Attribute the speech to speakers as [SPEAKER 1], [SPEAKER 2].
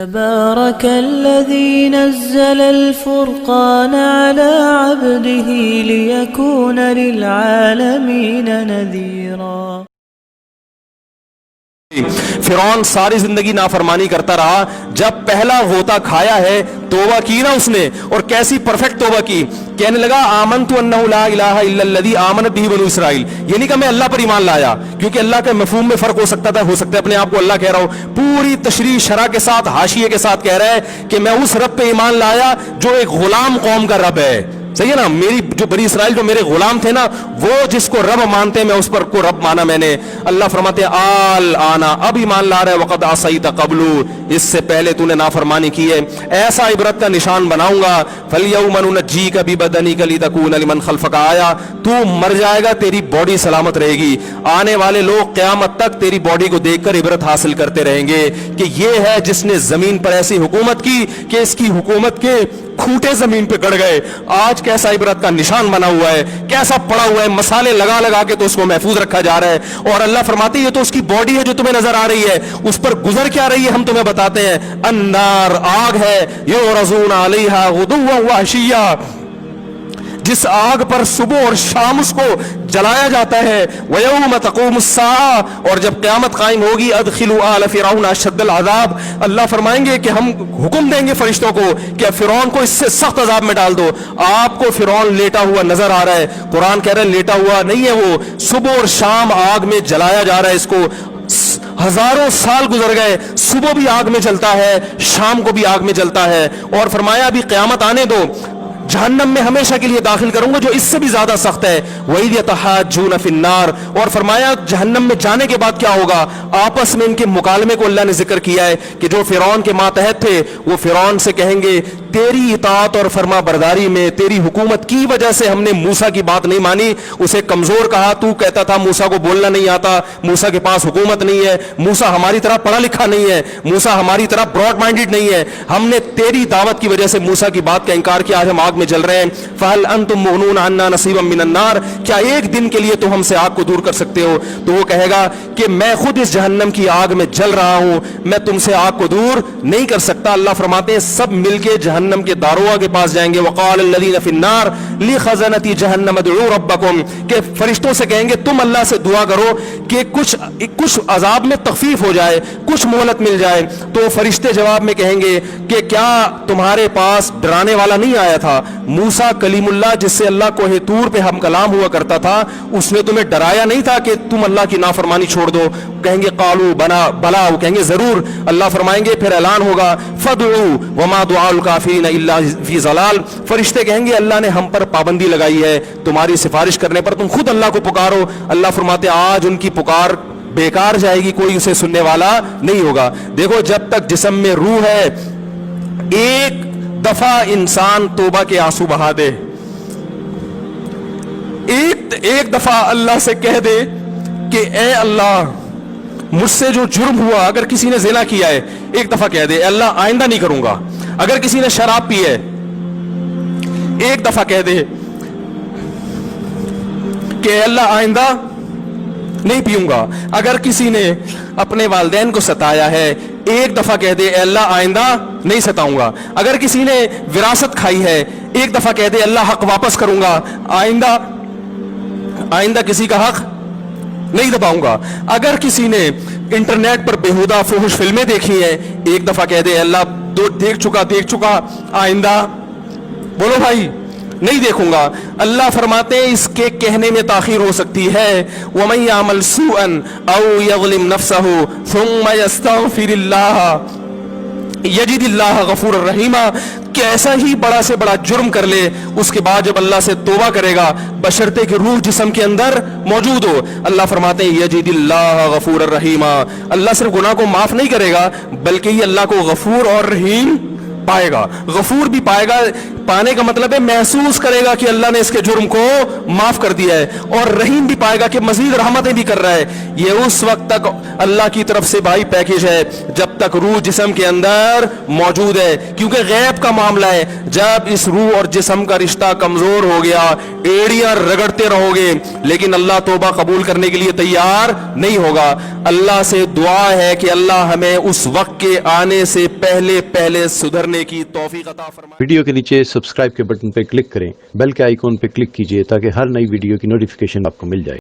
[SPEAKER 1] تبارك الذي نزل الفرقان على عبده ليكون للعالمين نذيرا۔
[SPEAKER 2] فرعون ساری زندگی نافرمانی کرتا رہا، جب پہلا غوطہ کھایا ہے توبہ کی نا اس نے، اور کیسی پرفیکٹ توبہ کی، کہنے لگا آمنت انہ لا الہ الا الذی آمنت بہ بنو اسرائیل، یعنی کہ میں اللہ پر ایمان لایا، کیونکہ اللہ کے مفہوم میں فرق ہو سکتا ہے اپنے آپ کو اللہ کہہ رہا ہو، پوری تشریح شرح کے ساتھ حاشیے کے ساتھ کہہ رہا ہے کہ میں اس رب پہ ایمان لایا جو ایک غلام قوم کا رب ہے، صحیح ہے نا، میری جو بنی اسرائیل جو میرے غلام تھے نا، وہ جس کو رب مانتے میں اس پر کو رب مانا میں نے۔ اللہ فرماتے آل آنا، اب ایمان لا رہے، وقد عصیت قبل، اس سے پہلے تو نے نافرمانی کی ہے، ایسا عبرت کا نشان بناؤں گا، فالیوم ننجیک ببدنک لتکون لمن خلفک آیا، تو مر جائے گا تیری باڈی سلامت رہے گی، آنے والے لوگ قیامت تک تیری باڈی کو دیکھ کر عبرت حاصل کرتے رہیں گے کہ یہ ہے جس نے زمین پر ایسی حکومت کی کہ اس کی حکومت کے کھوٹے زمین پہ گڑ گئے، آج کیسا عبرت کا نشان بنا ہوا ہے، کیسا پڑا ہوا ہے، مسالے لگا لگا کے تو اس کو محفوظ رکھا جا رہا ہے، اور اللہ فرماتے ہیں یہ تو اس کی باڈی ہے جو تمہیں نظر آ رہی ہے، اس پر گزر کیا رہی ہے ہم تمہیں بتاتے ہیں، النار، آگ ہے، یعرضون علیہا غدوا وعشیا، جس آگ پر صبح اور شام اس کو جلایا جاتا ہے، وَيَوْمَ تَقُومُ السَّاعَةُ، اور جب قیامت قائم ہوگی، أَدْخِلُوا آلَ فِرْعَوْنَ أَشَدَّ الْعَذَابِ، اللہ فرمائیں گے کہ ہم حکم دیں گے فرشتوں کو کہ فرعون کو اس سے سخت عذاب میں ڈال دو۔ آپ کو فرعون لیٹا ہوا نظر آ رہا ہے، قرآن کہہ رہا ہے لیٹا ہوا نہیں ہے، وہ صبح اور شام آگ میں جلایا جا رہا ہے، اس کو ہزاروں سال گزر گئے، صبح بھی آگ میں جلتا ہے، شام کو بھی آگ میں جلتا ہے، اور فرمایا ابھی قیامت آنے دو، جہنم میں ہمیشہ کے لیے داخل کروں گا جو اس سے بھی زیادہ سخت ہے، وَإِذْ يَتَحَاجُّونَ فِي النَّارِ، اور فرمایا جہنم میں جانے کے بعد کیا ہوگا، آپس میں ان کے مکالمے کو اللہ نے ذکر کیا ہے کہ جو فرعون کے ماتحت تھے وہ فرعون سے کہیں گے تیری اطاعت اور فرما برداری میں، تیری حکومت کی وجہ سے ہم نے موسیٰ کی بات نہیں مانی، اسے کمزور کہا، تو کہتا تھا موسیٰ کو بولنا نہیں آتا، موسیٰ کے پاس حکومت نہیں ہے، موسیٰ ہماری طرح پڑھا لکھا نہیں ہے، موسیٰ ہماری طرح براڈ مائنڈڈ نہیں ہے، ہم نے تیری دعوت کی وجہ سے موسیٰ کی بات کا انکار کیا، آج ہم آگ میں جل رہے ہیں، فَهَلْ أَنْتُمْ مُغْنُونَ عَنَّا نَصِيبًا مِّنَ النَّارِ، کیا ایک دن کے لیے تو ہم سے آگ کو دور کر سکتے ہو؟ تو وہ کہے گا کہ میں خود اس جہنم کی آگ میں جل رہا ہوں، میں تم سے آگ کو دور نہیں کر سکتا۔ اللہ فرماتے ہیں سب مل کے جہنم کے داروغ کے پاس جائیں گے، وقال الذین فی النار لخزنۃ جہنم ادعوا ربکم، کہ فرشتوں سے کہیں گے تم اللہ سے دعا کرو کہ کچھ عذاب میں تخفیف ہو جائے، کچھ مہلت مل جائے، تو فرشتے جواب میں کہیں گے کہ کیا تمہارے پاس ڈرانے والا نہیں آیا تھا؟ موسیٰ کلیم اللہ جس سے اللہ کوہ طور پہ ہم کلام ہوا کرتا تھا، اس نے تمہیں ڈرایا نہیں تھا کہ تم اللہ کی نافرمانی چھوڑ دو؟ کہیں گے قالوا بلا، وہ کہیں گے ضرور۔ اللہ فرمائیں گے پھر اعلان ہوگا فادعوا وما دعاء الکافرین الا فی ضلال، فرشتے کہیں گے اللہ نے ہم پر پابندی لگائی ہے تمہاری سفارش کرنے پر، تم خود اللہ کو پکارو۔ اللہ فرماتے آج ان کی پکار بیکار جائے گی، کوئی اسے سننے والا نہیں ہوگا۔ دیکھو جب تک جسم میں روح ہے، ایک دفعہ انسان توبہ کے آنسو بہا دے، ایک دفعہ اللہ سے کہہ دے کہ اے اللہ مجھ سے جو جرم ہوا، اگر کسی نے زنا کیا ہے ایک دفعہ کہہ دے اے اللہ آئندہ نہیں کروں گا، اگر کسی نے شراب پی ہے ایک دفعہ کہہ دے کہ اے اللہ آئندہ نہیں پیوں گا، اگر کسی نے اپنے والدین کو ستایا ہے ایک دفعہ کہہ دے اے اللہ آئندہ نہیں ستاؤں گا، اگر کسی نے وراثت کھائی ہے ایک دفعہ کہہ دے اللہ حق واپس کروں گا، آئندہ کسی کا حق نہیں دباؤں گا، اگر کسی نے انٹرنیٹ پر بیہودہ فحش فلمیں دیکھی ہیں ایک دفعہ کہہ دے اللہ دیکھ چکا آئندہ بولو بھائی نہیں دیکھوں گا۔ اللہ فرماتے ہیں اس کے کہنے میں تاخیر ہو سکتی ہے، وَمَن يَعْمَلْ سُوءًا أَوْ يَظْلِمْ نَفْسَهُ ثُمَّ يَسْتَغْفِرِ اللَّهَ یجد اللہ غفور الرحیم، کہ ایسا ہی بڑا سے بڑا جرم کر لے، اس کے بعد جب اللہ سے توبہ کرے گا بشرطے کہ روح جسم کے اندر موجود ہو، اللہ فرماتے ہیں یجد اللہ غفور الرحیم، اللہ صرف گناہ کو معاف نہیں کرے گا بلکہ یہ اللہ کو غفور اور رحیم پائے گا، غفور بھی پائے گا، پانے کا مطلب ہے محسوس کرے گا کہ اللہ نے اس کے جرم کو معاف کر دیا ہے, اور رحیم بھی پائے گا کہ مزید رحمتیں بھی کر رہا ہے. یہ اس وقت تک اللہ کی طرف سے بھائی پیکیج ہے جب تک روح جسم کے اندر موجود ہے, کیونکہ غیب کا معاملہ ہے. جب اس روح اور جسم کا رشتہ کمزور ہو گیا, ایڑیاں رگڑتے رہو گے, لیکن اللہ توبہ قبول کرنے کے لیے تیار نہیں ہوگا. اللہ سے دعا ہے کہ اللہ ہمیں اس وقت کے آنے سے پہلے سدھرنے کی توفیق عطا فرمائے.
[SPEAKER 3] ویڈیو کے نیچے سبسکرائب کے بٹن پہ کلک کریں, بیل کے آئیکن پہ کلک کیجئے تاکہ ہر نئی ویڈیو کی نوٹیفیکیشن آپ کو مل جائے.